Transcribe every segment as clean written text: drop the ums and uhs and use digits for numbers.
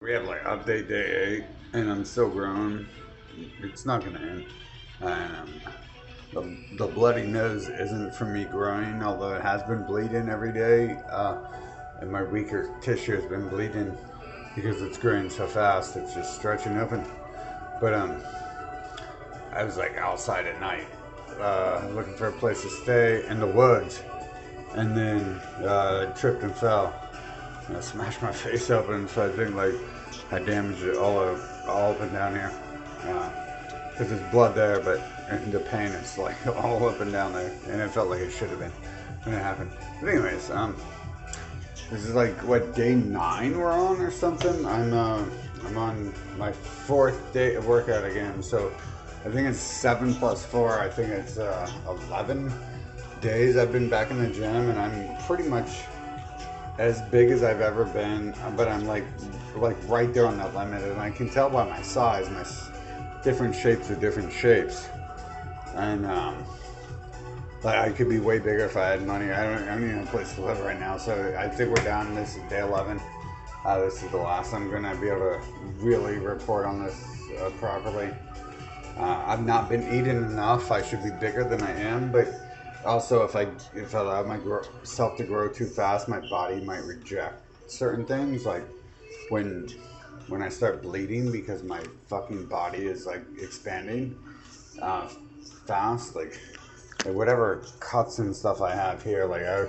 We have like update day 8, and I'm still growing. It's not gonna end. And the bloody nose isn't from me growing, although it has been bleeding every day. And my weaker tissue has been bleeding because it's growing so fast. It's just stretching open. But I was like outside at night, looking for a place to stay in the woods, and then tripped and fell. I smashed my face open, so I think like I damaged it all up and down here. Because there's blood there, but in the pain it's like all up and down there, and it felt like it should have been when it happened. But anyways, this is like what day 9 we're on or something. I'm on my 4th day of workout again, so I think it's 7 plus 4. I think it's 11 days I've been back in the gym, and I'm pretty much as big as I've ever been, but I'm like right there on that limit, and I can tell by my size, different shapes are different shapes, and like I could be way bigger if I had money. I don't even have a place to live right now, so I think we're down. This is day 11. This is the last I'm gonna be able to really report on this properly. I've not been eating enough. I should be bigger than I am, but also if I allow myself to grow too fast, my body might reject certain things. Like when when I start bleeding because my fucking body is like expanding uh, fast, like whatever cuts and stuff I have here, like I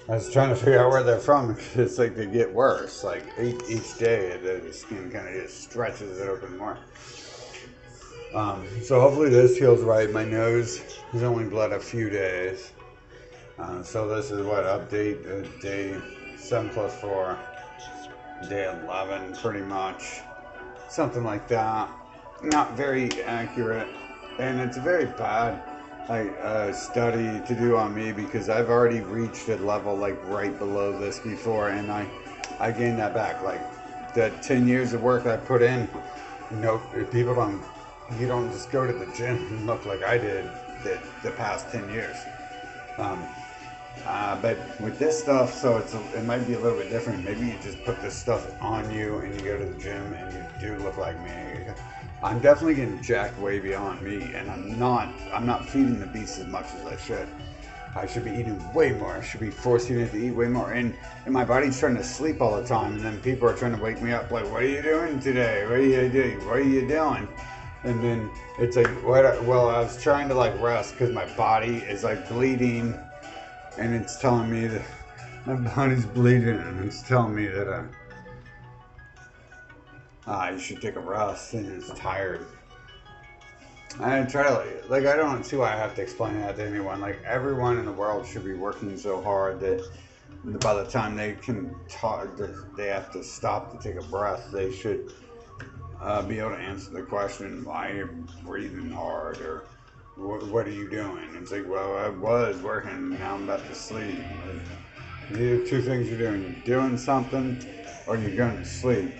was trying to figure out where they're from. It's like they get worse. Like each day, the skin kind of just stretches it open more. So hopefully this heals right. My nose has only bled a few days. So this is what update day 7 plus 4, day 11, pretty much, something like that. Not very accurate, and it's very bad. Study to do on me because I've already reached a level like right below this before, and I gained that back. Like the 10 years of work I put in. No, people don't. You don't just go to the gym and look like I did the past 10 years. Um, but with this stuff, so it might be a little bit different. Maybe you just put this stuff on you and you go to the gym and you do look like me. I'm definitely getting jacked way beyond me, and I'm not feeding the beast as much as I should. I should be eating way more. I should be forcing it to eat way more. And my body's trying to sleep all the time, and then people are trying to wake me up like, what are you doing today? What are you doing? What are you doing? And then it's like, well, I was trying to like rest because my body is like bleeding, and it's telling me that my body's bleeding, and it's telling me that you should take a rest, and it's tired. I try to like I don't see why I have to explain that to anyone. Like everyone in the world should be working so hard that by the time they can talk, they have to stop to take a breath. They should be able to answer the question, why are you breathing hard, or what are you doing? It's like, well, I was working, now I'm about to sleep. Like, these are two things you're doing. You're doing something, or you're going to sleep.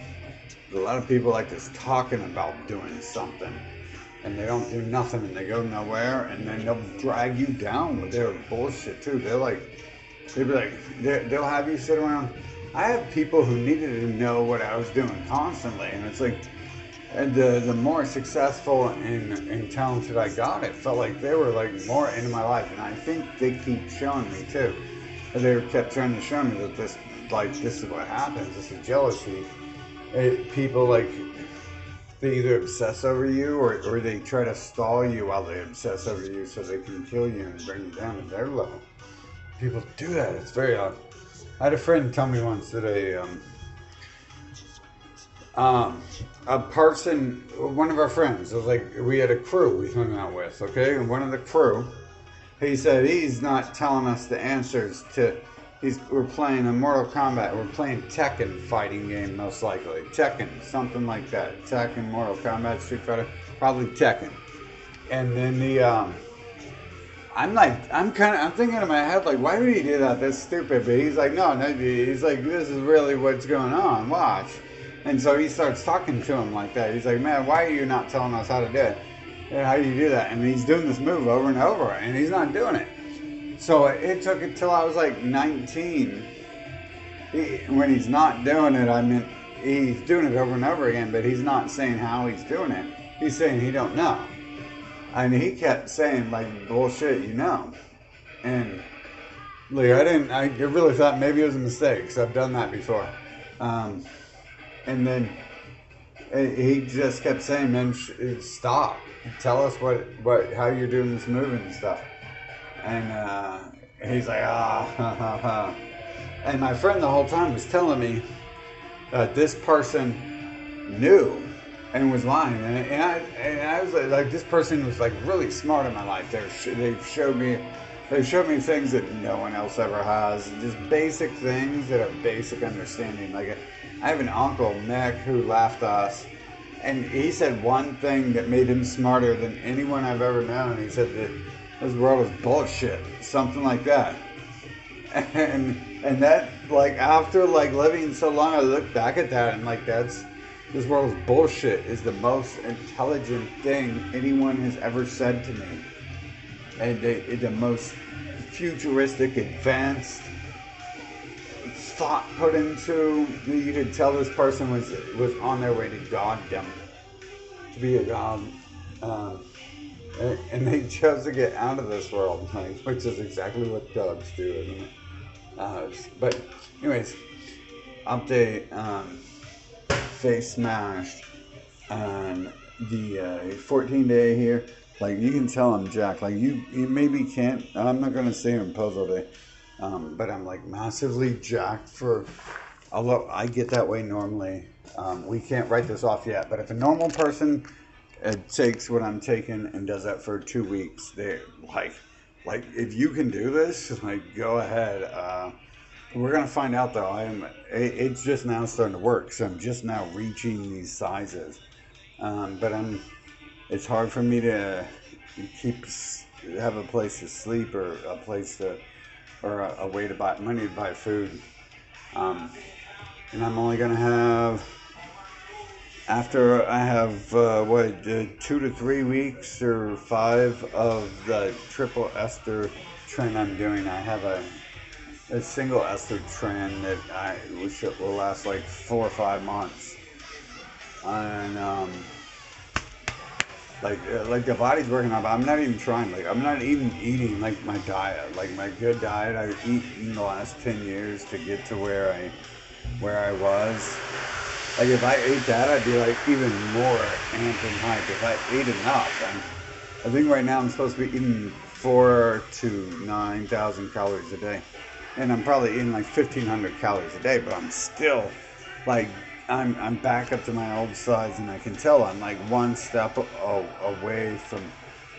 A lot of people like this talking about doing something, and they don't do nothing, and they go nowhere, and then they'll drag you down with their bullshit too. They'll be like, they'll have you sit around. I have people who needed to know what I was doing constantly, and it's like, and the more successful and talented I got, it felt like they were like more into my life, and I think they keep showing me too. They kept trying to show me that this is what happens. This is jealousy. People like they either obsess over you or they try to stall you while they obsess over you so they can kill you and bring you down to their level. People do that. It's very odd. I had a friend tell me once that a person, one of our friends, it was like we had a crew we hung out with, okay? And one of the crew, he said he's not telling us the answers to, we're playing a Mortal Kombat, we're playing Tekken fighting game most likely. Tekken, something like that. Tekken, Mortal Kombat, Street Fighter, probably Tekken. And then I'm thinking in my head, like, why would he do that? That's stupid. But he's like, no, he's like, this is really what's going on. Watch. And so he starts talking to him like that. He's like, man, why are you not telling us how to do it? And how do you do that? And he's doing this move over and over, and he's not doing it. So it took until I was like 19. When he's not doing it, I mean, he's doing it over and over again, but he's not saying how he's doing it. He's saying he don't know. And he kept saying, like, bullshit, you know. And, like, I really thought maybe it was a mistake, because I've done that before. And then he just kept saying, man, stop. Tell us how you're doing this moving and stuff. And he's like, ah. And my friend the whole time was telling me this person knew and was lying. And I was like, this person was like really smart in my life. They showed me things that no one else ever has. Just basic things that are basic understanding. Like I have an uncle, Nick, who laughed at us. And he said one thing that made him smarter than anyone I've ever known. He said that this world is bullshit. Something like that. And that, like, after, like, living so long, I look back at that and, like, this world's bullshit is the most intelligent thing anyone has ever said to me. And the most futuristic, advanced thought put into, you could tell this person was on their way to goddom, to be a god. And they chose to get out of this world, like, which is exactly what dogs do, isn't it? But anyways, update, face smashed on the 14 day here. Like, you can tell I'm jacked. Like, you maybe can't, I'm not going to stay in puzzle day, but I'm like massively jacked although I get that way normally. We can't write this off yet, but if a normal person takes what I'm taking and does that for 2 weeks, they're like, if you can do this, like, go ahead. We're gonna find out though. It's just now starting to work, so I'm just now reaching these sizes. But it's hard for me to have a place to sleep or a place or a way to buy money to buy food. And I'm only gonna have, after I have 2 to 3 weeks or 5 of the triple Ester trend I'm doing, I have a single Ester trend that will last like 4 or 5 months. And like the body's working on, but I'm not even trying. Like, I'm not even eating like my diet, like my good diet I've eaten the last 10 years to get to where I was. Like, if I ate that, I'd be like even more amped and hyped. If I ate enough, I think right now I'm supposed to be eating 4,000 to 9,000 calories a day, and I'm probably eating like 1,500 calories a day. But I'm still like, I'm back up to my old size, and I can tell I'm like one step away